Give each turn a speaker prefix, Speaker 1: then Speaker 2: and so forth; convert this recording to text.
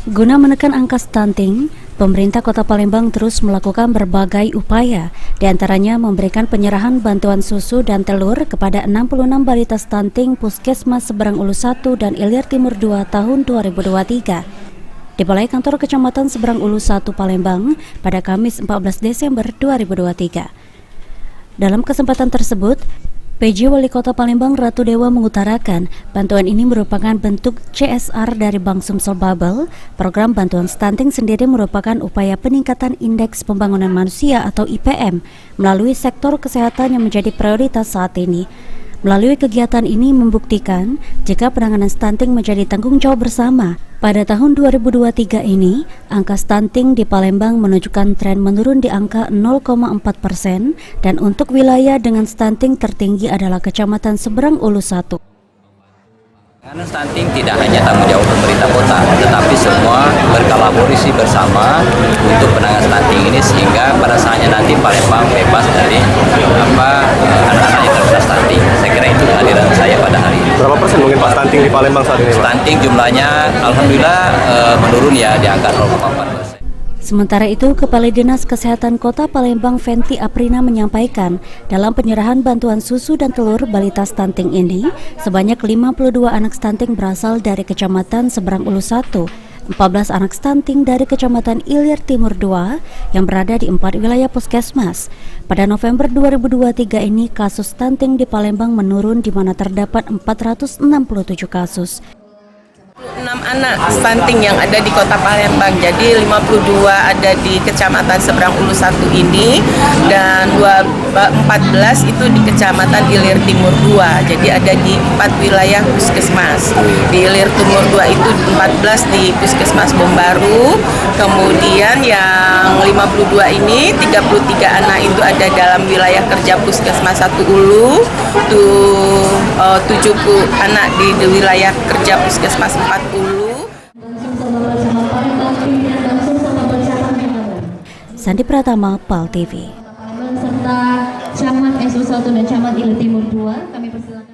Speaker 1: Guna menekan angka stunting, pemerintah Kota Palembang terus melakukan berbagai upaya, diantaranya memberikan penyerahan bantuan susu dan telur kepada 66 balita stunting Puskesmas Seberang Ulu 1 dan Ilir Timur 2 tahun 2023. Di Balai Kantor Kecamatan Seberang Ulu 1 Palembang pada Kamis 14 Desember 2023. Dalam kesempatan tersebut, PJ Wali Kota Palembang Ratu Dewa mengutarakan bantuan ini merupakan bentuk CSR dari Bank Sumsel Babel. Program bantuan stunting sendiri merupakan upaya peningkatan indeks pembangunan manusia atau IPM melalui sektor kesehatan yang menjadi prioritas saat ini. Melalui kegiatan ini membuktikan jika penanganan stunting menjadi tanggung jawab bersama. Pada tahun 2023 ini, angka stunting di Palembang menunjukkan tren menurun di angka 0,4% dan untuk wilayah dengan stunting tertinggi adalah Kecamatan Seberang Ulu 1.
Speaker 2: Penanganan stunting tidak hanya tanggung jawab pemerintah kota, tetapi semua berkolaborasi bersama untuk penanganan stunting ini sehingga pada saatnya nanti Palembang bebas dari anak-anak yang terkena stunting. Saya kira itu kehadiran saya pada hari ini.
Speaker 3: Berapa persen mungkin Pak stunting di Palembang saat ini, Pak?
Speaker 2: Stunting jumlahnya alhamdulillah menurun ya di angka 0,4%.
Speaker 1: Sementara itu, Kepala Dinas Kesehatan Kota Palembang Fenty Aprina menyampaikan dalam penyerahan bantuan susu dan telur balita stunting ini, sebanyak 52 anak stunting berasal dari Kecamatan Seberang Ulu 1, 14 anak stunting dari Kecamatan Ilir Timur 2 yang berada di 4 wilayah puskesmas. Pada November 2023 ini, kasus stunting di Palembang menurun di mana terdapat 467 kasus.
Speaker 4: 6 anak stunting yang ada di Kota Palembang, jadi 52 ada di Kecamatan Seberang Ulu 1 ini dan 14 itu di Kecamatan Ilir Timur 2, jadi ada di 4 wilayah puskesmas. Di Ilir Timur 2 itu 14 di Puskesmas Bombaru, kemudian yang 52 ini 33 anak itu ada dalam wilayah kerja Puskesmas 1 Ulu, 70 anak di wilayah kerja Puskesmas 4 Ulu.
Speaker 1: Sandi Pratama, PAL TV.
Speaker 5: Serta Camat SU1 dan Camat Ilir Timur 2, kami